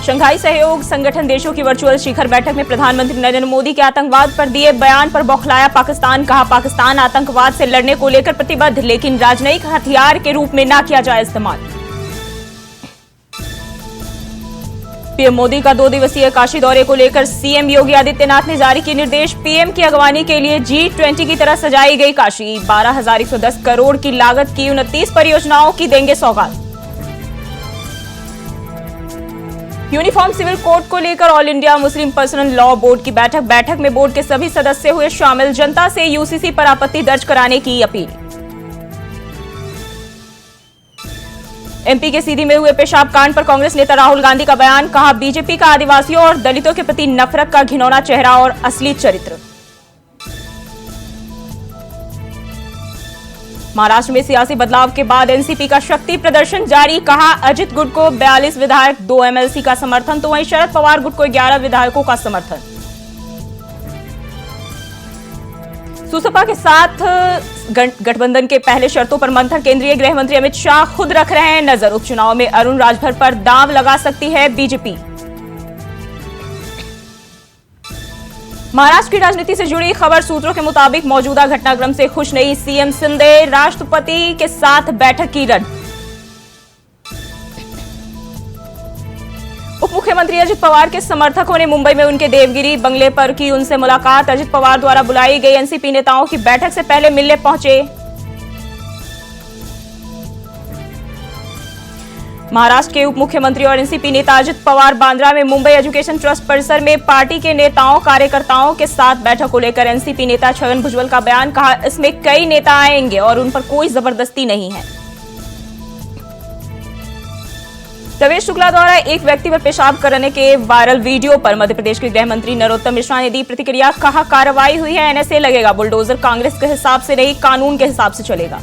Shanghai सहयोग संगठन देशों की वर्चुअल शिखर बैठक में प्रधानमंत्री नरेंद्र मोदी के आतंकवाद पर दिए बयान पर बौखलाया पाकिस्तान। कहा, पाकिस्तान आतंकवाद से लड़ने को लेकर प्रतिबद्ध, लेकिन राजनयिक हथियार के रूप में न किया जाए इस्तेमाल। पीएम मोदी का 2 दिवसीय काशी दौरे को लेकर सीएम योगी आदित्यनाथ ने जारी किए निर्देश। पीएम की अगवानी के लिए G20 की तरह सजाई गई काशी। 12,110 करोड़ की लागत की 29 परियोजनाओं की देंगे सौगात। यूनिफॉर्म सिविल कोड को लेकर all India Muslim personal law board की बैठक में बोर्ड के सभी सदस्य हुए शामिल। जनता से यूसीसी पर आपत्ति दर्ज कराने की अपील। एमपी के सीधी में हुए पेशाब कांड पर कांग्रेस नेता राहुल गांधी का बयान। कहा, बीजेपी का आदिवासियों और दलितों के प्रति नफरत का घिनौना चेहरा और असली चरित्र। महाराष्ट्र में सियासी बदलाव के बाद एनसीपी का शक्ति प्रदर्शन जारी। कहा, अजित गुट को 42 विधायक 2 एमएलसी का समर्थन, तो वहीं शरद पवार गुट को 11 विधायकों का समर्थन। सुसपा के साथ गठबंधन के पहले शर्तों पर मंथन। केंद्रीय गृह मंत्री अमित शाह खुद रख रहे हैं नजर। उपचुनाव में अरुण राजभर पर दांव लगा सकती है बीजेपी। महाराष्ट्र की राजनीति से जुड़ी खबर, सूत्रों के मुताबिक मौजूदा घटनाक्रम से खुश नहीं सीएम शिंदे। राष्ट्रपति के साथ बैठक की रद्द। उप मुख्यमंत्री अजित पवार के समर्थकों ने मुंबई में उनके देवगिरी बंगले पर की उनसे मुलाकात। अजित पवार द्वारा बुलाई गई एनसीपी नेताओं की बैठक से पहले मिलने पहुंचे। महाराष्ट्र के उप मुख्यमंत्री और एनसीपी नेता अजित पवार बांद्रा में मुंबई एजुकेशन ट्रस्ट परिसर में पार्टी के नेताओं कार्यकर्ताओं के साथ बैठक को लेकर एनसीपी नेता छगन भुजबल का बयान। कहा, इसमें कई नेता आएंगे और उन पर कोई जबरदस्ती नहीं है। प्रवेश शुक्ला द्वारा एक व्यक्ति पर पेशाब करने के वायरल वीडियो पर मध्य प्रदेश के गृह मंत्री नरोत्तम मिश्रा ने दी प्रतिक्रिया। कहा, कार्रवाई हुई है, एनएसए लगेगा। बुलडोजर कांग्रेस के हिसाब से नहीं, कानून के हिसाब से चलेगा।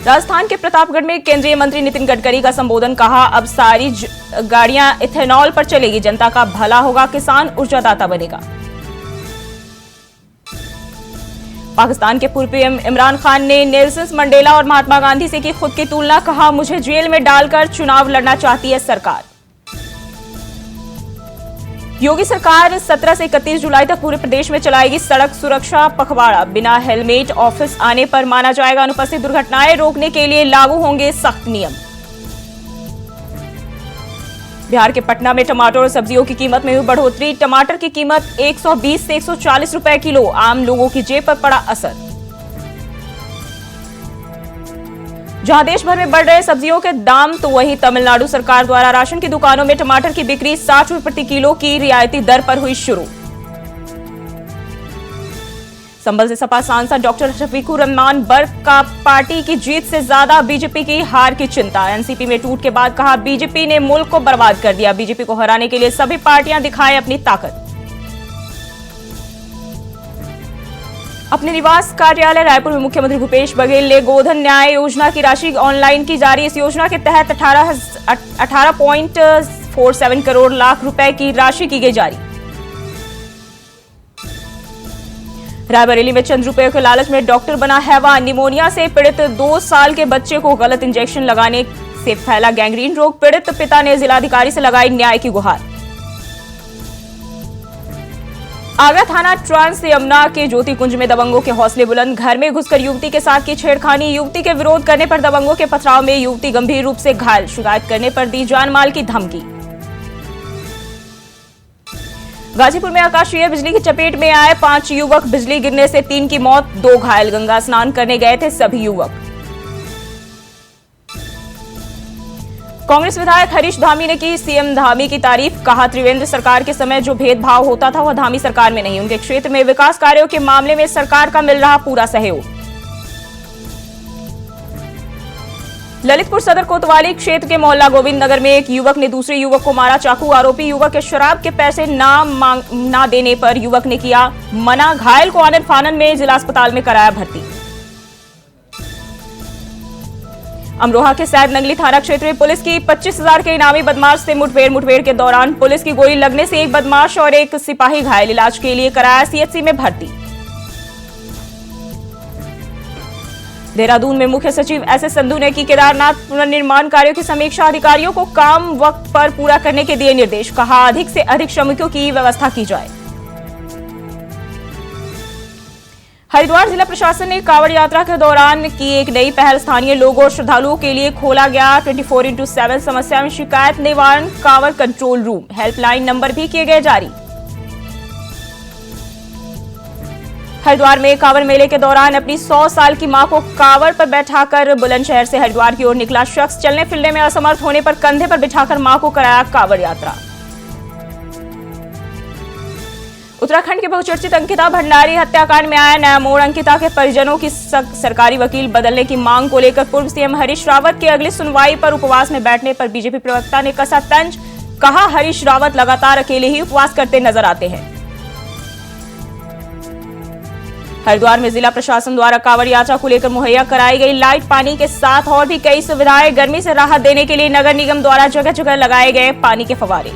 राजस्थान के प्रतापगढ़ में केंद्रीय मंत्री नितिन गडकरी का संबोधन। कहा, अब सारी गाड़ियां इथेनॉल पर चलेगी, जनता का भला होगा, किसान ऊर्जादाता बनेगा। पाकिस्तान के पूर्व पीएम इमरान खान ने नेल्सन मंडेला और महात्मा गांधी से की खुद की तुलना। कहा, मुझे जेल में डालकर चुनाव लड़ना चाहती है सरकार। योगी सरकार 17 से 31 जुलाई तक पूरे प्रदेश में चलाएगी सड़क सुरक्षा पखवाड़ा। बिना हेलमेट ऑफिस आने पर माना जाएगा अनुपस्थित। दुर्घटनाएं रोकने के लिए लागू होंगे सख्त नियम। बिहार के पटना में टमाटर और सब्जियों की कीमत में हुई बढ़ोतरी। टमाटर की कीमत 120 से 140 रुपए किलो। आम लोगों की जेब पर पड़ा असर। जहां देश भर में बढ़ रहे सब्जियों के दाम, तो वहीं तमिलनाडु सरकार द्वारा राशन की दुकानों में टमाटर की बिक्री 60 रुपए प्रति किलो की रियायती दर पर हुई शुरू। संभल से सपा सांसद डॉक्टर शफीकुर रहमान बर्क का पार्टी की जीत से ज्यादा बीजेपी की हार की चिंता। एनसीपी में टूट के बाद कहा, बीजेपी ने मुल्क को बर्बाद कर दिया। बीजेपी को हराने के लिए सभी पार्टियां दिखाएं अपनी ताकत। अपने निवास कार्यालय रायपुर में मुख्यमंत्री भूपेश बघेल ने गोधन न्याय योजना की राशि ऑनलाइन की जारी। इस योजना के तहत 18.47 करोड़ लाख रुपए की राशि की गई जारी। रायबरेली में चंद रुपए के लालच में डॉक्टर बना हैवान। निमोनिया से पीड़ित 2 साल के बच्चे को गलत इंजेक्शन लगाने से फैला गैंग्रीन रोग। पीड़ित पिता ने जिलाधिकारी से लगाई न्याय की गुहार। आगरा थाना ट्रांस यमुना के ज्योति कुंज में दबंगों के हौसले बुलंद। घर में घुसकर युवती के साथ की छेड़खानी। युवती के विरोध करने पर दबंगों के पथराव में युवती गंभीर रूप से घायल। शिकायत करने पर दी जान माल की धमकी। गाजीपुर में आकाशीय बिजली की चपेट में आए 5 युवक। बिजली गिरने से 3 की मौत, 2 घायल। गंगा स्नान करने गए थे सभी युवक। कांग्रेस विधायक हरीश धामी ने की सीएम धामी की तारीफ। कहा, त्रिवेंद्र सरकार के समय जो भेदभाव होता था वह धामी सरकार में नहीं। उनके क्षेत्र में विकास कार्यों के मामले में सरकार का मिल रहा पूरा सहयोग। ललितपुर सदर कोतवाली क्षेत्र के मोहल्ला गोविंद नगर में एक युवक ने दूसरे युवक को मारा चाकू। आरोपी युवक के शराब के पैसे ना देने पर युवक ने किया मना। घायल को आनन फानन में जिला अस्पताल में कराया भर्ती। अमरोहा के सैद नंगली थाना क्षेत्र में पुलिस की 25,000 के इनामी बदमाश से मुठभेड़ के दौरान पुलिस की गोली लगने से एक बदमाश और एक सिपाही घायल। इलाज के लिए कराया सीएचसी में भर्ती। देहरादून में मुख्य सचिव एस संधू ने की केदारनाथ पुनर्निर्माण कार्यों की समीक्षा। अधिकारियों को काम वक्त पर पूरा करने के दिए निर्देश। कहा अधिक से अधिक श्रमिकों की व्यवस्था की जाए। हरिद्वार जिला प्रशासन ने कांवड़ यात्रा के दौरान की एक नई पहल। स्थानीय लोगों और श्रद्धालुओं के लिए खोला गया 24x7 समस्या में शिकायत निवारण Kanwar control room. Helpline number भी किए गए जारी। हरिद्वार में कांवड़ मेले के दौरान अपनी 100 साल की मां को कांवड़ पर बैठाकर बुलंदशहर से हरिद्वार की ओर निकला शख्स। चलने फिरने में असमर्थ होने पर कंधे पर बिठाकर मां को कराया कांवड़ यात्रा। उत्तराखंड के बहुचर्चित अंकिता भंडारी हत्याकांड में आया नया मोड़। अंकिता के परिजनों की सरकारी वकील बदलने की मांग को लेकर पूर्व सीएम हरीश रावत की अगली सुनवाई पर उपवास में बैठने पर बीजेपी प्रवक्ता ने कसा तंज। कहा हरीश रावत लगातार अकेले ही उपवास करते नजर आते हैं। हरिद्वार में जिला प्रशासन द्वारा कांवड़ यात्रा को लेकर मुहैया कराई गई लाइट, पानी के साथ और भी कई सुविधाएं। गर्मी से राहत देने के लिए नगर निगम द्वारा जगह जगह लगाए गए पानी के फव्वारे।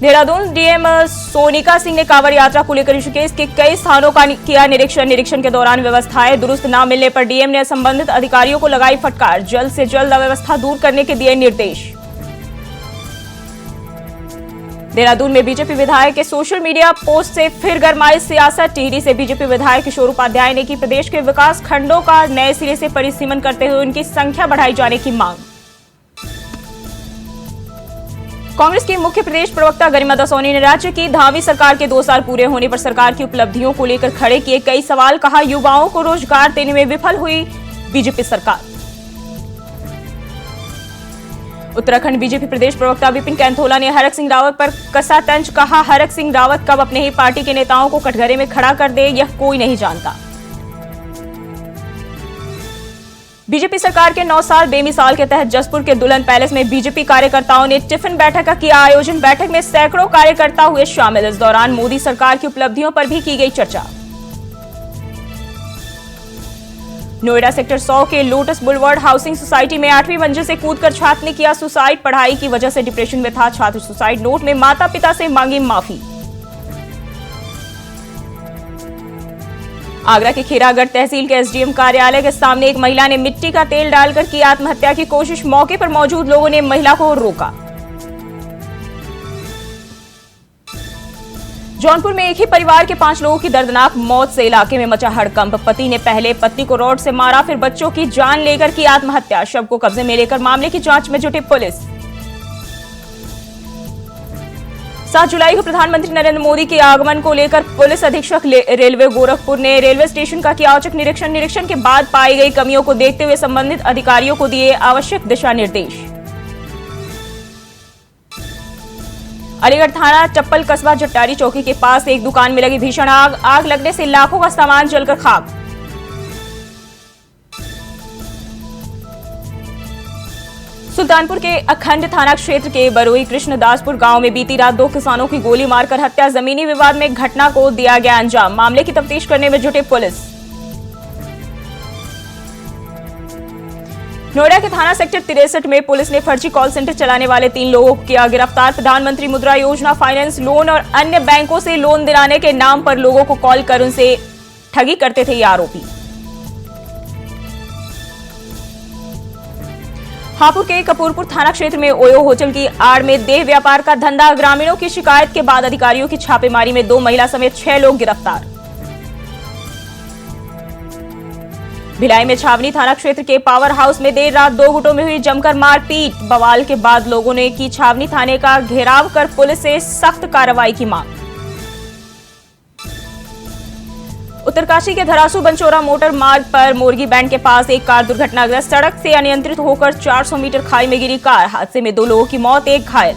देहरादून डीएम सोनिका सिंह ने कांवड़ यात्रा को लेकर ऋषिकेश के कई स्थानों का किया निरीक्षण के दौरान व्यवस्थाएं दुरुस्त न मिलने पर डीएम ने संबंधित अधिकारियों को लगाई फटकार। जल्द से जल्द अव्यवस्था दूर करने के दिए निर्देश। देहरादून में बीजेपी विधायक के सोशल मीडिया पोस्ट से फिर गरमाई सियासत। टिहरी से बीजेपी विधायक किशोर उपाध्याय ने की प्रदेश के विकास खंडों का नए सिरे से परिसीमन करते हुए उनकी संख्या बढ़ाई जाने की मांग। कांग्रेस की मुख्य प्रदेश प्रवक्ता गरिमा दासोनी ने राज्य की धावी सरकार के 2 साल पूरे होने पर सरकार की उपलब्धियों को लेकर खड़े किए कई सवाल। कहा युवाओं को रोजगार देने में विफल हुई बीजेपी सरकार। उत्तराखंड बीजेपी प्रदेश प्रवक्ता विपिन कैंथोला ने हरक सिंह रावत पर कसा तंज। कहा हरक सिंह रावत कब अपने ही पार्टी के नेताओं को कटघरे में खड़ा कर दे यह कोई नहीं जानता। बीजेपी सरकार के 9 साल बेमिसाल के तहत जसपुर के दुल्हन पैलेस में बीजेपी कार्यकर्ताओं ने टिफिन बैठक का किया आयोजन। बैठक में सैकड़ों कार्यकर्ता हुए शामिल। इस दौरान मोदी सरकार की उपलब्धियों पर भी की गई चर्चा। नोएडा सेक्टर 100 के लोटस बुलवर्ड हाउसिंग सोसाइटी में 8वीं मंजिल से कूदकर छात्र ने किया सुसाइड। पढ़ाई की वजह से डिप्रेशन में था छात्र। सुसाइड नोट में माता पिता से मांगी माफी। आगरा के खीरागढ़ तहसील के एसडीएम कार्यालय के सामने एक महिला ने मिट्टी का तेल डालकर की आत्महत्या की कोशिश। मौके पर मौजूद लोगों ने महिला को रोका। जौनपुर में एक ही परिवार के 5 लोगों की दर्दनाक मौत से इलाके में मचा हड़कंप। पति ने पहले पत्नी को रॉड से मारा, फिर बच्चों की जान लेकर की आत्महत्या। शव को कब्जे में लेकर मामले की जांच में जुटी पुलिस। 7 जुलाई को प्रधानमंत्री नरेंद्र मोदी के आगमन को लेकर पुलिस अधीक्षक रेलवे गोरखपुर ने रेलवे स्टेशन का किया औचक निरीक्षण के बाद पाई गई कमियों को देखते हुए संबंधित अधिकारियों को दिए आवश्यक दिशा निर्देश। अलीगढ़ थाना चप्पल कस्बा जट्टारी चौकी के पास एक दुकान में लगी भीषण आग लगने से लाखों का सामान जलकर खाक। सुल्तानपुर के अखंड थाना क्षेत्र के बरोई कृष्णदासपुर गांव में बीती रात 2 किसानों की गोली मारकर हत्या। जमीनी विवाद में घटना को दिया गया अंजाम। मामले की तफ्तीश करने में जुटी पुलिस। नोएडा के थाना सेक्टर 63 में पुलिस ने फर्जी कॉल सेंटर चलाने वाले 3 लोगों को किया गिरफ्तार। प्रधानमंत्री मुद्रा योजना, फाइनेंस, लोन और अन्य बैंकों से लोन दिलाने के नाम पर लोगों को कॉल कर उनसे ठगी करते थे ये आरोपी। हापुड़ के कपूरपुर थाना क्षेत्र में ओयो होटल की आड़ में देह व्यापार का धंधा। ग्रामीणों की शिकायत के बाद अधिकारियों की छापेमारी में 2 महिला समेत 6 लोग गिरफ्तार। भिलाई में छावनी थाना क्षेत्र के पावर हाउस में देर रात 2 गुटों में हुई जमकर मारपीट। बवाल के बाद लोगों ने की छावनी थाने का घेराव कर पुलिस से सख्त कार्रवाई की मांग। उत्तरकाशी के धरासू बंचोरा मोटर मार्ग पर मोरगी बैंड के पास एक कार दुर्घटनाग्रस्त। सड़क से अनियंत्रित होकर 400 मीटर खाई में गिरी कार। हादसे में 2 लोगों की मौत, 1 घायल।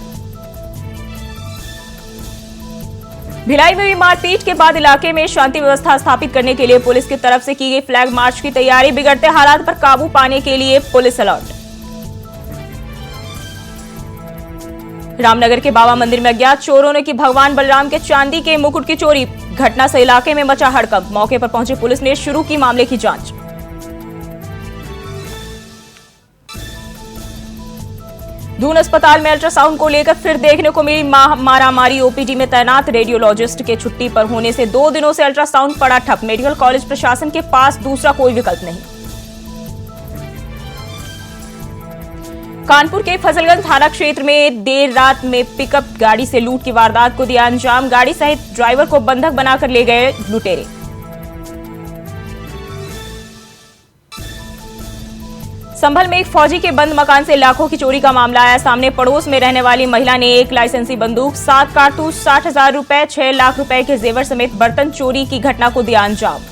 भिलाई में हुई मारपीट के बाद इलाके में शांति व्यवस्था स्थापित करने के लिए पुलिस की तरफ से की गई फ्लैग मार्च की तैयारी। बिगड़ते हालात पर काबू पाने के लिए पुलिस अलर्ट। रामनगर के बाबा मंदिर में अज्ञात चोरों ने की भगवान बलराम के चांदी के मुकुट की चोरी। घटना से इलाके में मचा हड़कंप। मौके पर पहुंची पुलिस ने शुरू की मामले की जांच। दून अस्पताल में अल्ट्रासाउंड को लेकर फिर देखने को मिली मारामारी। ओपीडी में तैनात रेडियोलॉजिस्ट के छुट्टी पर होने से 2 दिनों से अल्ट्रासाउंड पड़ा ठप। मेडिकल कॉलेज प्रशासन के पास दूसरा कोई विकल्प नहीं। कानपुर के फजलगंज थाना क्षेत्र में देर रात में पिकअप गाड़ी से लूट की वारदात को दिया अंजाम। गाड़ी सहित ड्राइवर को बंधक बनाकर ले गए लुटेरे। संभल में एक फौजी के बंद मकान से लाखों की चोरी का मामला आया सामने। पड़ोस में रहने वाली महिला ने एक लाइसेंसी बंदूक, 7 कारतूस, 60,000 रुपए, 6 लाख रुपए के जेवर समेत बर्तन चोरी की घटना को दिया अंजाम।